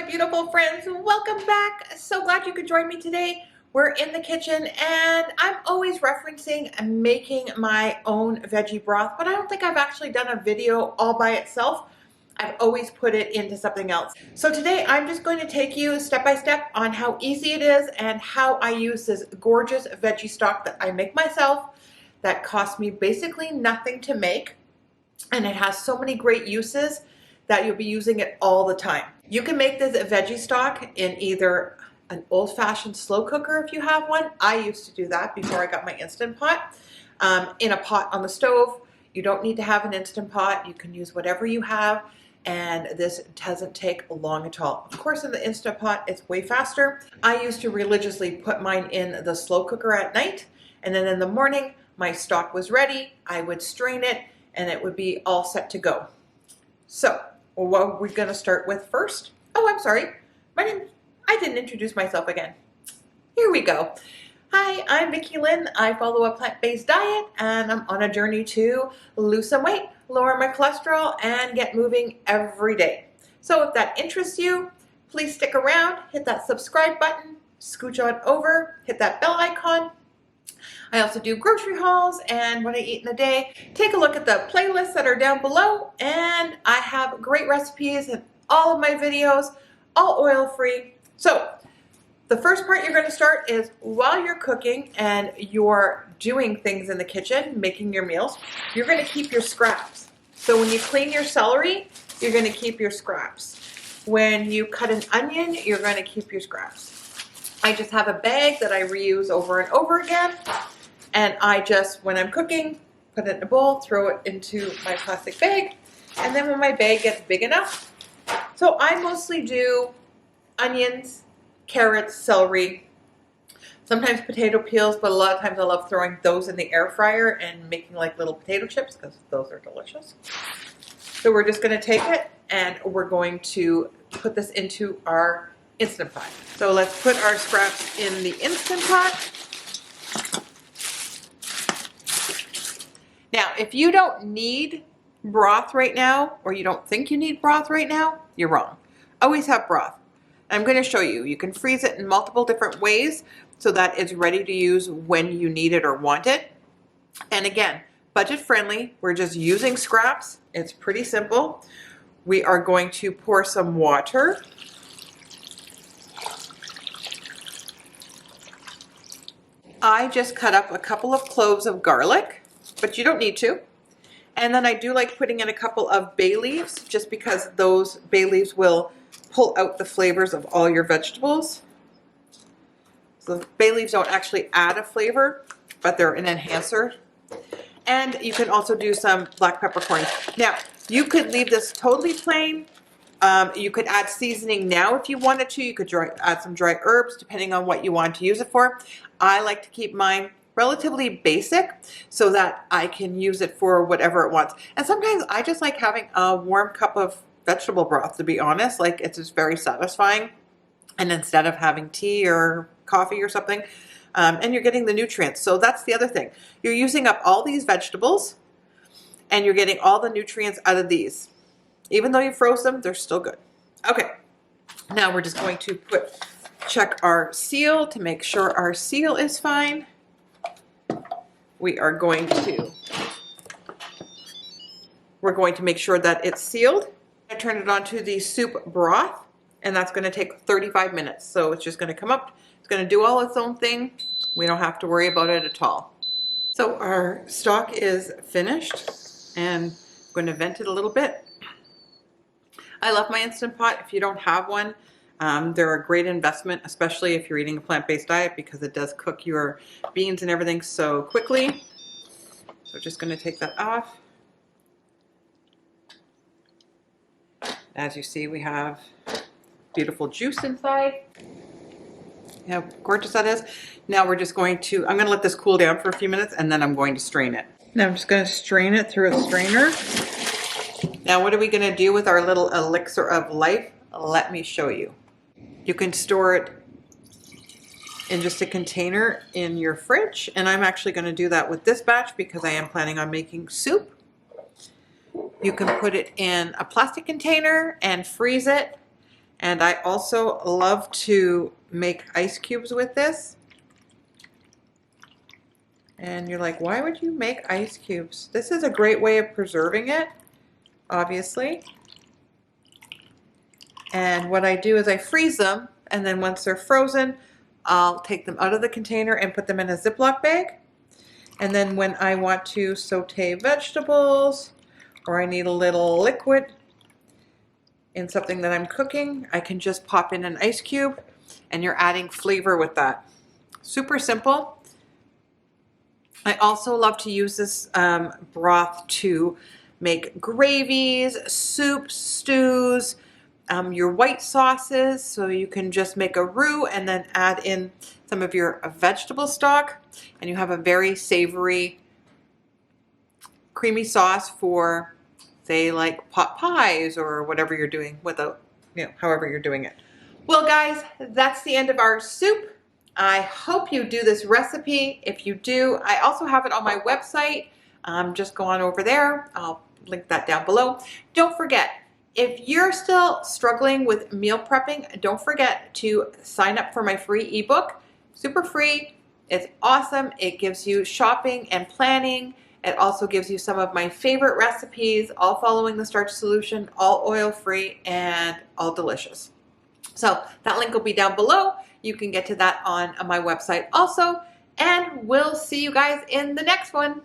my beautiful friends, welcome back. So glad you could join me today. We're in the kitchen and I'm always referencing making my own veggie broth, but I don't think I've actually done a video all by itself. I've always put it into something else. So today I'm just going to take you step by step on how easy it is and how I use this gorgeous veggie stock that I make myself that costs me basically nothing to make, and it has so many great uses that you'll be using it all the time. You can make this veggie stock in either an old-fashioned slow cooker if you have one. I used to do that before I got my Instant Pot. In a pot on the stove. You don't need to have an Instant Pot. You can use whatever you have, and this doesn't take long at all. Of course, in the Instant Pot, it's way faster. I used to religiously put mine in the slow cooker at night, and then in the morning, my stock was ready. I would strain it, and it would be all set to go. So, what are we going to start with first? Oh, I'm sorry. I didn't introduce myself again. Here we go. Hi, I'm Vicki-Lynne. I follow a plant-based diet, and I'm on a journey to lose some weight, lower my cholesterol, and get moving every day. So if that interests you, please stick around, hit that subscribe button, scooch on over, hit that bell icon. I also do grocery hauls and what I eat in a day. Take a look at the playlists that are down below, and I have great recipes in all of my videos, all oil-free. So the first part you're going to start is while you're cooking and you're doing things in the kitchen, making your meals, you're going to keep your scraps. So when you clean your celery, you're going to keep your scraps. When you cut an onion, you're going to keep your scraps. I just have a bag that I reuse over and over again. And I just, when I'm cooking, put it in a bowl, throw it into my plastic bag. And then when my bag gets big enough, so I mostly do onions, carrots, celery, sometimes potato peels, but a lot of times I love throwing those in the air fryer and making like little potato chips because those are delicious. So we're just going to take it and we're going to put this into our Instant Pot. So let's put our scraps in the Instant Pot. Now, if you don't need broth right now, or you don't think you need broth right now, you're wrong. Always have broth. I'm going to show you. You can freeze it in multiple different ways so that it's ready to use when you need it or want it. And again, budget friendly. We're just using scraps. It's pretty simple. We are going to pour some water. I just cut up a couple of cloves of garlic, but you don't need to. And then I do like putting in a couple of bay leaves just because those bay leaves will pull out the flavors of all your vegetables. So bay leaves don't actually add a flavor, but they're an enhancer. And you can also do some black peppercorns. Now, you could leave this totally plain. You could add seasoning now if you wanted to. You could add some dry herbs depending on what you want to use it for. I like to keep mine relatively basic so that I can use it for whatever it wants. And sometimes I just like having a warm cup of vegetable broth, to be honest. Like, it's just very satisfying. And instead of having tea or coffee or something, and you're getting the nutrients. So that's the other thing. You're using up all these vegetables and you're getting all the nutrients out of these. Even though you froze them, they're still good. Okay, now we're just going to check our seal to make sure our seal is fine. We're going to make sure that it's sealed. I turn it onto the soup broth, and that's going to take 35 minutes. So it's just going to come up. It's going to do all its own thing. We don't have to worry about it at all. So our stock is finished, and I'm going to vent it a little bit. I love my Instant Pot. If you don't have one, they're a great investment, especially if you're eating a plant-based diet, because it does cook your beans and everything so quickly. So just going to take that off. As you see, we have beautiful juice inside. Yeah, gorgeous that is. Now we're just going to, I'm going to let this cool down for a few minutes, and then I'm going to strain it. Now I'm just going to strain it through a strainer. Now what are we going to do with our little elixir of life? Let me show you. You can store it in just a container in your fridge, and I'm actually going to do that with this batch because I am planning on making soup. You can put it in a plastic container and freeze it, And I also love to make ice cubes with this. And you're like, why would you make ice cubes? This is a great way of preserving it, obviously. And what I do is I freeze them, and then once they're frozen, I'll take them out of the container and put them in a Ziploc bag. And then when I want to saute vegetables, or I need a little liquid in something that I'm cooking, I can just pop in an ice cube, and you're adding flavor with that. Super simple. I also love to use this broth to make gravies, soups, stews, your white sauces, so you can just make a roux and then add in some of your vegetable stock, and you have a very savory, creamy sauce for, say, like pot pies or whatever you're doing with a, however you're doing it. Well, guys, that's the end of our soup. I hope you do this recipe. If you do, I also have it on my website. Just go on over there. I'll link that down below. Don't forget, if you're still struggling with meal prepping, don't forget to sign up for my free ebook. Super free. It's awesome. It gives you shopping and planning. It also gives you some of my favorite recipes, all following the starch solution, all oil-free and all delicious. So that link will be down below. You can get to that on my website also. And we'll see you guys in the next one.